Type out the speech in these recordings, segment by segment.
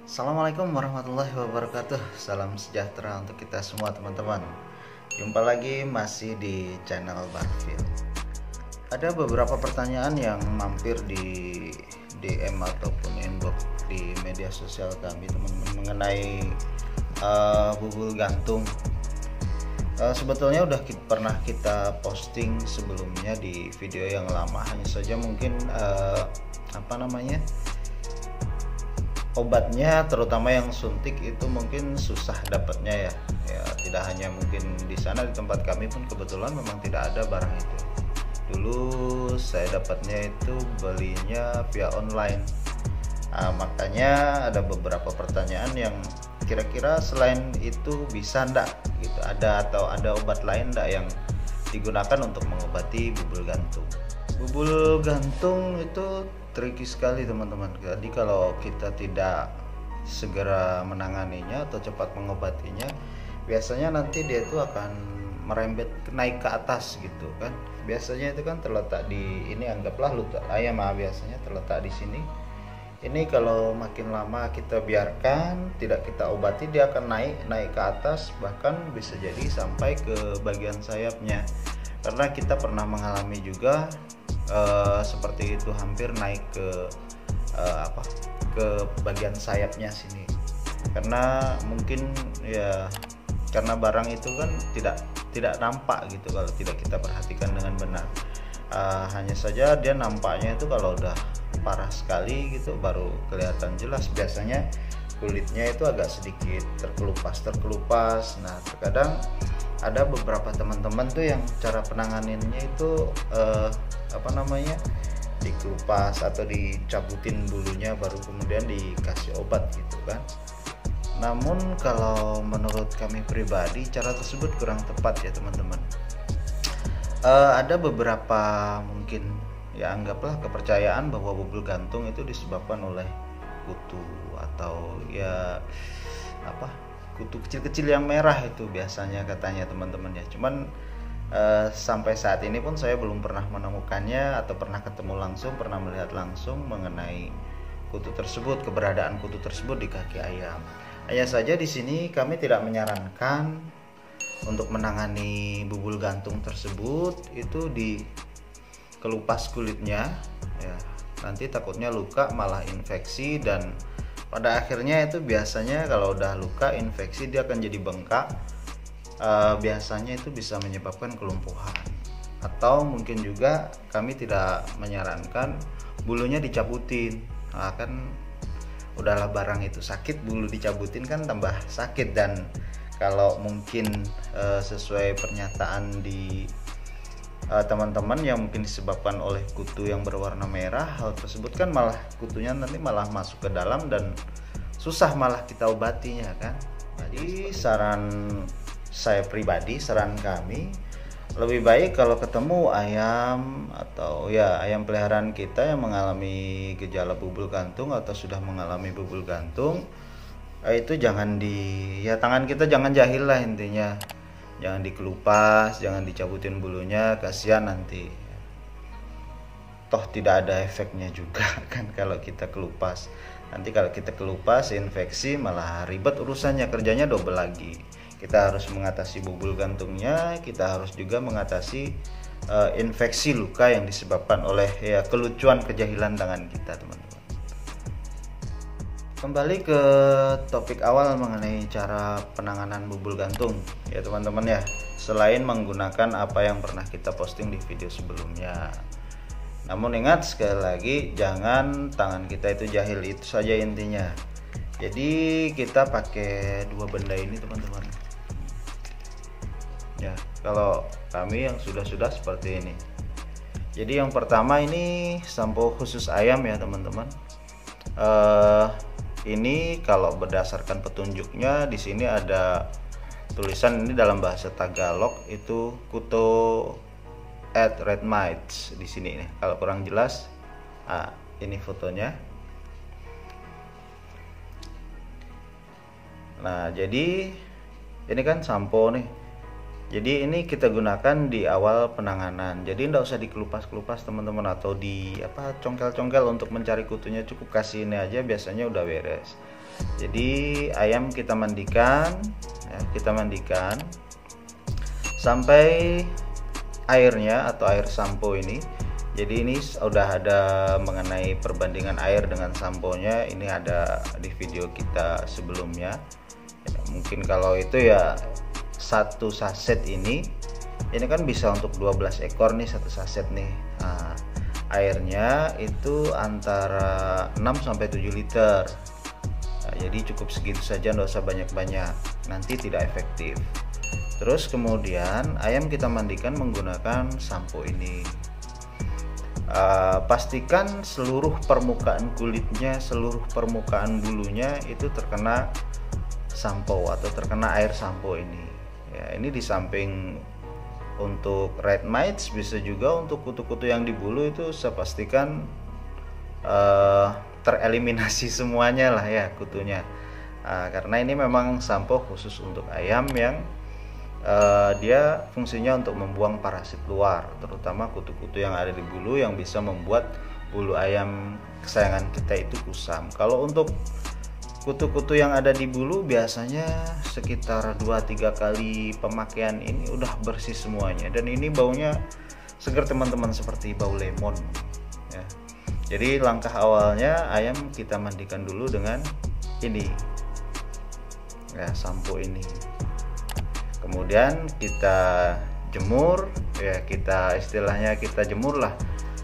Assalamualaikum warahmatullahi wabarakatuh. Salam sejahtera untuk kita semua teman-teman. Jumpa lagi masih di channel Barfil. Ada beberapa pertanyaan yang mampir di DM ataupun inbox di media sosial kami teman-teman mengenai bubul gantung. Sebetulnya udah pernah kita posting sebelumnya di video yang lama, hanya saja mungkin obatnya terutama yang suntik itu mungkin susah dapatnya ya. Tidak hanya mungkin di sana, di tempat kami pun kebetulan memang tidak ada barang itu. Dulu saya dapatnya itu belinya via online. Makanya ada beberapa pertanyaan yang kira-kira selain itu bisa ndak gitu, ada obat lain ndak yang digunakan untuk mengobati bubul gantung. Bubul gantung itu tricky sekali teman-teman. Jadi kalau kita tidak segera menanganinya atau cepat mengobatinya, biasanya nanti dia itu akan merembet naik ke atas gitu kan. Biasanya itu kan terletak di ini, anggaplah lutut ayam biasanya terletak di sini. Ini kalau makin lama kita biarkan, tidak kita obati, dia akan naik ke atas, bahkan bisa jadi sampai ke bagian sayapnya. Karena kita pernah mengalami juga seperti itu, hampir naik ke bagian sayapnya sini. Karena mungkin ya karena barang itu kan tidak nampak gitu kalau tidak kita perhatikan dengan benar. Hanya saja dia nampaknya itu kalau udah parah sekali gitu baru kelihatan jelas. Biasanya kulitnya itu agak sedikit terkelupas. Nah, terkadang ada beberapa teman-teman tuh yang cara penanganinnya itu dikelupas atau dicabutin bulunya baru kemudian dikasih obat gitu kan. Namun kalau menurut kami pribadi cara tersebut kurang tepat ya teman-teman. Ada beberapa mungkin ya anggaplah kepercayaan bahwa bubul gantung itu disebabkan oleh kutu atau ya kutu kecil-kecil yang merah itu biasanya katanya teman-teman ya. Cuman sampai saat ini pun saya belum pernah menemukannya atau pernah ketemu langsung, pernah melihat langsung mengenai kutu tersebut, keberadaan kutu tersebut di kaki ayam. Hanya saja di sini kami tidak menyarankan untuk menangani bubul gantung tersebut itu dikelupas kulitnya ya. Nanti takutnya luka malah infeksi, dan pada akhirnya itu biasanya kalau udah luka infeksi dia akan jadi bengkak. Biasanya itu bisa menyebabkan kelumpuhan, atau mungkin juga kami tidak menyarankan bulunya dicabutin. Kan udahlah barang itu sakit, bulu dicabutin kan tambah sakit. Dan kalau mungkin sesuai pernyataan di teman-teman yang mungkin disebabkan oleh kutu yang berwarna merah, hal tersebut kan malah kutunya nanti malah masuk ke dalam dan susah malah kita obatinya kan. Jadi saran saya pribadi, saran kami, lebih baik kalau ketemu ayam atau ya ayam peliharaan kita yang mengalami gejala bubul gantung atau sudah mengalami bubul gantung, itu jangan tangan kita jangan jahil lah intinya. Jangan dikelupas, jangan dicabutin bulunya, kasihan nanti. Toh tidak ada efeknya juga kan kalau kita kelupas. Nanti kalau kita kelupas infeksi malah ribet urusannya, kerjanya double lagi. Kita harus mengatasi bubul gantungnya, kita harus juga mengatasi infeksi luka yang disebabkan oleh ya kelucuan kejahilan tangan kita teman-teman. Kembali ke topik awal mengenai cara penanganan bubul gantung ya teman-teman ya. Selain menggunakan apa yang pernah kita posting di video sebelumnya. Namun ingat sekali lagi, jangan tangan kita itu jahil, itu saja intinya. Jadi kita pakai dua benda ini teman-teman. Ya, kalau kami yang sudah seperti ini. Jadi yang pertama ini sampo khusus ayam ya teman-teman. Ini kalau berdasarkan petunjuknya di sini ada tulisan ini dalam bahasa Tagalog itu kuto at red mites di sini nih. Kalau kurang jelas, ini fotonya. Nah, jadi ini kan sampo nih. Jadi ini kita gunakan di awal penanganan. Jadi tidak usah dikelupas-kelupas teman-teman atau congkel-congkel untuk mencari kutunya, cukup kasih ini aja biasanya udah beres. Jadi ayam kita mandikan ya, kita mandikan sampai airnya atau air sampo ini. Jadi ini udah ada mengenai perbandingan air dengan samponya, ini ada di video kita sebelumnya ya, mungkin kalau itu ya satu saset ini kan bisa untuk 12 ekor nih satu saset nih. Nah, airnya itu antara 6 sampai 7 liter. Nah, jadi cukup segitu saja, nggak usah banyak-banyak, nanti tidak efektif. Terus kemudian ayam kita mandikan menggunakan sampo ini. Pastikan seluruh permukaan kulitnya, seluruh permukaan bulunya itu terkena sampo atau terkena air sampo ini. Ya, ini di samping untuk red mites, bisa juga untuk kutu-kutu yang di bulu itu saya pastikan tereliminasi semuanya lah ya kutunya. Karena ini memang sampo khusus untuk ayam yang dia fungsinya untuk membuang parasit luar, terutama kutu-kutu yang ada di bulu yang bisa membuat bulu ayam kesayangan kita itu kusam. Kalau untuk kutu-kutu yang ada di bulu biasanya sekitar 2-3 kali pemakaian ini udah bersih semuanya, dan ini baunya segar teman-teman, seperti bau lemon ya. Jadi langkah awalnya ayam kita mandikan dulu dengan ini ya, sampo ini. Kemudian kita jemur ya, kita istilahnya kita jemur lah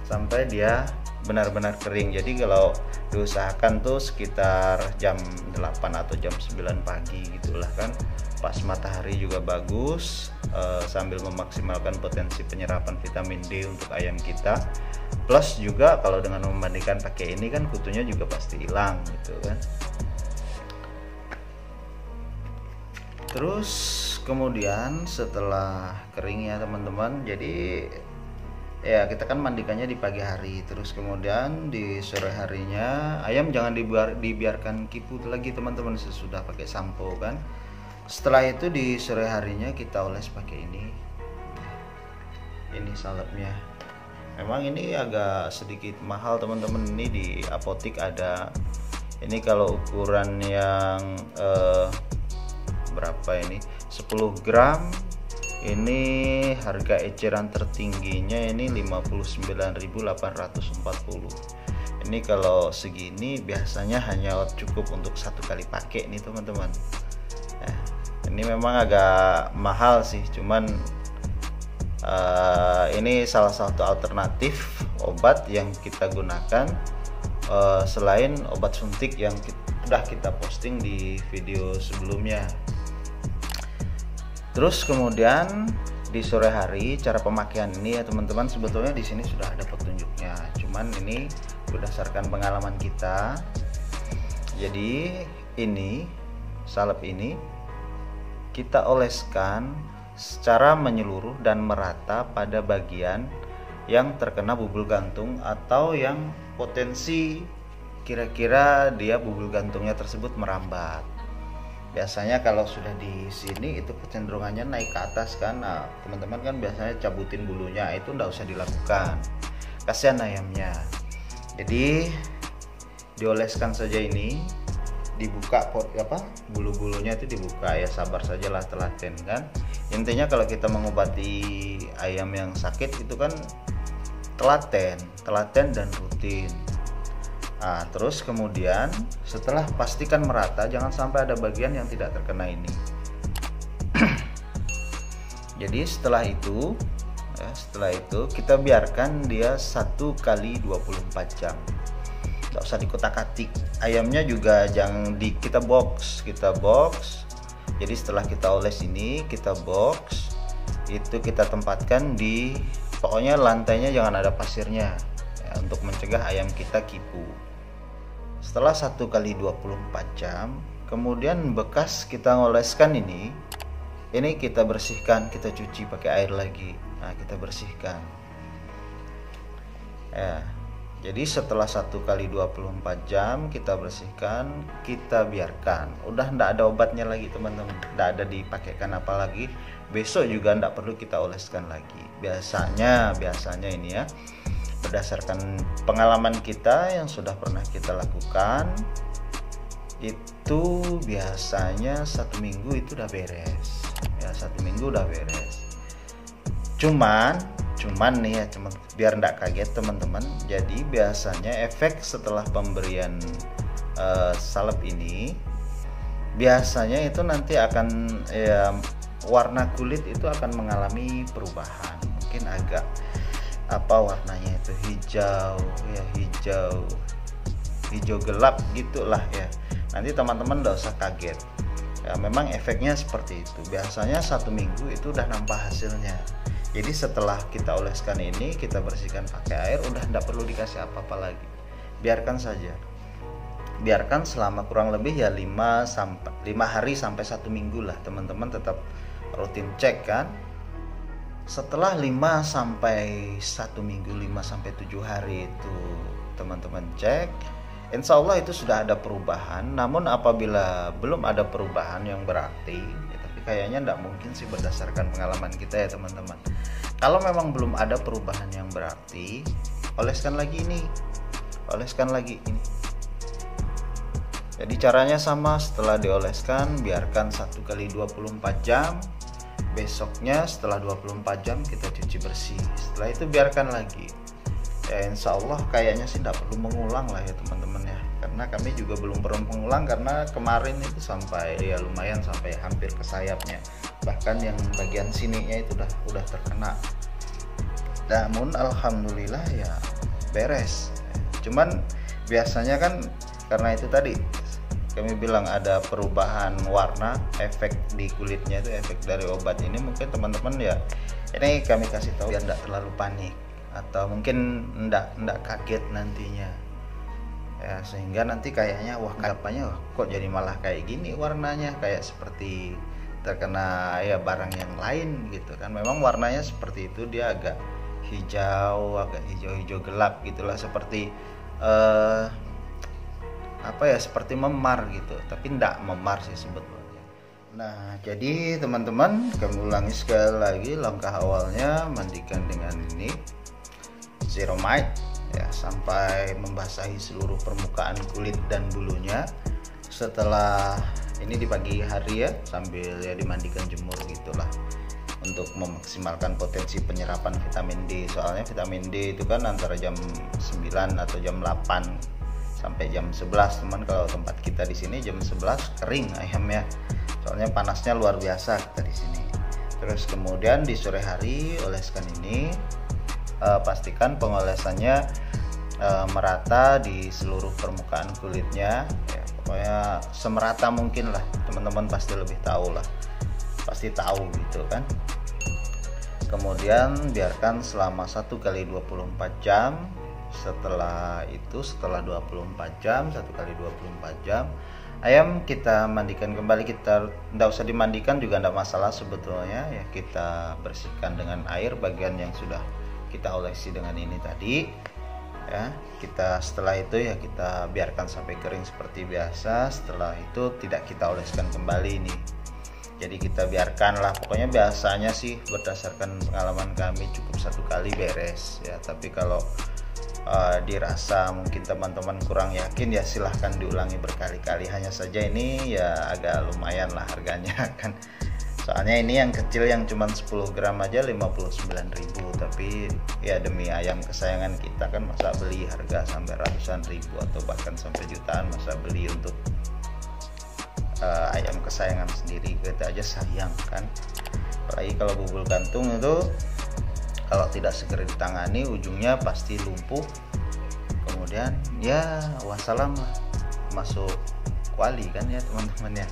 sampai dia benar-benar kering. Jadi kalau diusahakan tuh sekitar jam 8 atau jam 9 pagi gitulah kan, pas matahari juga bagus, sambil memaksimalkan potensi penyerapan vitamin D untuk ayam kita. Plus juga kalau dengan memandikan pakai ini kan kutunya juga pasti hilang gitu kan. Terus kemudian setelah kering ya teman-teman, jadi ya kita kan mandikannya di pagi hari, terus kemudian di sore harinya ayam jangan dibiarkan kiput lagi teman-teman sesudah pakai sampo kan. Setelah itu di sore harinya kita oles pakai ini salepnya. Memang ini agak sedikit mahal teman-teman, ini di apotik ada. Ini kalau ukuran yang berapa ini, 10 gram, ini harga eceran tertingginya ini 59.840. Ini kalau segini biasanya hanya cukup untuk satu kali pakai nih teman-teman. Nah, ini memang agak mahal sih, cuman ini salah satu alternatif obat yang kita gunakan selain obat suntik yang sudah kita posting di video sebelumnya. Terus kemudian di sore hari cara pemakaian ini ya teman-teman, sebetulnya di sini sudah ada petunjuknya, cuman ini berdasarkan pengalaman kita. Jadi ini salep ini kita oleskan secara menyeluruh dan merata pada bagian yang terkena bubul gantung atau yang potensi kira-kira dia bubul gantungnya tersebut merambat. Biasanya kalau sudah di sini itu kecenderungannya naik ke atas kan. Nah, teman-teman kan biasanya cabutin bulunya, itu enggak usah dilakukan, kasihan ayamnya. Jadi dioleskan saja ini, dibuka bulu-bulunya itu dibuka ya, sabar sajalah, telaten kan. Intinya kalau kita mengobati ayam yang sakit itu kan telaten dan rutin. Nah, terus kemudian setelah pastikan merata, jangan sampai ada bagian yang tidak terkena ini. Jadi setelah itu kita biarkan dia 1 kali 24 jam. Nggak usah dikotak-katik. Ayamnya juga jangan kita box. Jadi setelah kita oles ini, kita box, itu kita tempatkan di, pokoknya lantainya jangan ada pasirnya ya, untuk mencegah ayam kita kipu. Setelah 1 kali 24 jam, kemudian bekas kita ngoleskan ini kita bersihkan, kita cuci pakai air lagi. Nah, kita bersihkan ya. Jadi setelah 1 kali 24 jam kita bersihkan, kita biarkan. Udah ndak ada obatnya lagi teman-teman, ndak ada dipakaikan apa lagi. Besok juga ndak perlu kita oleskan lagi. Biasanya ini ya, berdasarkan pengalaman kita yang sudah pernah kita lakukan, itu biasanya 1 minggu itu udah beres ya, 1 minggu udah beres. Cuman nih ya, biar enggak kaget teman-teman, jadi biasanya efek setelah pemberian salep ini biasanya itu nanti akan ya, warna kulit itu akan mengalami perubahan, mungkin agak warnanya itu hijau gelap gitulah ya. Nanti teman-teman nggak usah kaget ya, memang efeknya seperti itu. Biasanya 1 minggu itu udah nampak hasilnya. Jadi setelah kita oleskan ini, kita bersihkan pakai air, udah nggak perlu dikasih apa-apa lagi, biarkan saja. Biarkan selama kurang lebih ya 5 hari sampai 1 minggu lah, teman-teman tetap rutin cek kan. Setelah 5 sampai 1 minggu, 5 sampai 7 hari itu teman-teman cek, insya Allah itu sudah ada perubahan. Namun apabila belum ada perubahan yang berarti ya, tapi kayaknya tidak mungkin sih berdasarkan pengalaman kita ya teman-teman. Kalau memang belum ada perubahan yang berarti, oleskan lagi ini. Jadi caranya sama, setelah dioleskan biarkan 1 kali 24 jam. Besoknya setelah 24 jam kita cuci bersih. Setelah itu biarkan lagi. Ya insya Allah kayaknya sih tidak perlu mengulang lah ya teman-teman ya. Karena kami juga belum pernah mengulang, karena kemarin itu sampai ya lumayan sampai hampir ke sayapnya. Bahkan yang bagian sininya itu udah terkena. Namun alhamdulillah ya beres. Cuman biasanya kan karena itu tadi kami bilang ada perubahan warna, efek di kulitnya itu efek dari obat ini. Mungkin teman-teman ya ini kami kasih tahu biar tidak terlalu panik atau mungkin enggak kaget nantinya ya, sehingga nanti kayaknya katanya kok jadi malah kayak gini warnanya, kayak seperti terkena ya barang yang lain gitu kan. Memang warnanya seperti itu, dia agak hijau gelap gitulah, seperti seperti memar gitu, tapi enggak memar sih sebetulnya. Nah jadi teman-teman, kami ulangi sekali lagi, langkah awalnya mandikan dengan ini Zeromite ya sampai membasahi seluruh permukaan kulit dan bulunya. Setelah ini di pagi hari ya, sambil ya dimandikan jemur gitulah, untuk memaksimalkan potensi penyerapan vitamin D. Soalnya vitamin D itu kan antara jam 9 atau jam 8 sampai jam 11 teman. Kalau tempat kita di sini jam 11 kering ayamnya, soalnya panasnya luar biasa kita di sini. Terus kemudian di sore hari oleskan ini, pastikan pengolesannya merata di seluruh permukaan kulitnya ya, pokoknya semerata mungkin lah. Teman-teman pasti lebih tahu lah, pasti tahu gitu kan. Kemudian biarkan selama 1 kali 24 jam. Setelah itu, setelah 24 jam, 1 kali 24 jam, ayam kita mandikan kembali. Kita tidak usah dimandikan juga tidak masalah sebetulnya ya, kita bersihkan dengan air bagian yang sudah kita olesi dengan ini tadi ya. Kita setelah itu ya kita biarkan sampai kering seperti biasa. Setelah itu tidak kita oleskan kembali nih. Jadi kita biarkan lah, pokoknya biasanya sih berdasarkan pengalaman kami cukup 1 kali beres ya. Tapi kalau dirasa mungkin teman-teman kurang yakin ya silahkan diulangi berkali-kali. Hanya saja ini ya agak lumayan lah harganya kan, soalnya ini yang kecil yang cuma 10 gram aja 59.000. Tapi ya demi ayam kesayangan kita kan, masa beli harga sampai ratusan ribu atau bahkan sampai jutaan, masa beli untuk ayam kesayangan sendiri, kita aja sayang kan. Apalagi kalau bubul gantung itu kalau tidak segera ditangani ujungnya pasti lumpuh, kemudian ya wassalam lah, masuk kuali kan ya teman-teman ya.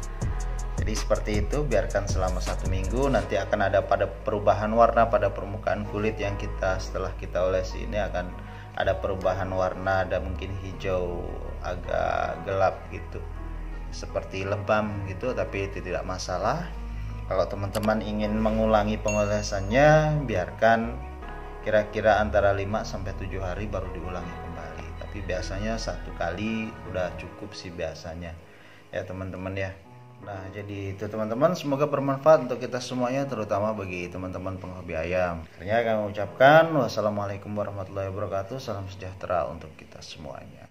Jadi seperti itu, biarkan selama 1 minggu. Nanti akan ada pada perubahan warna pada permukaan kulit yang kita setelah kita olesi ini, akan ada perubahan warna, ada mungkin hijau agak gelap gitu, seperti lebam gitu, tapi itu tidak masalah. Kalau teman-teman ingin mengulangi pengolesannya, biarkan kira-kira antara 5 sampai 7 hari baru diulangi kembali. Tapi biasanya 1 kali udah cukup sih biasanya ya teman-teman ya. Nah jadi itu teman-teman, semoga bermanfaat untuk kita semuanya, terutama bagi teman-teman penghobi ayam. Akhirnya kami ucapkan wassalamualaikum warahmatullahi wabarakatuh. Salam sejahtera untuk kita semuanya.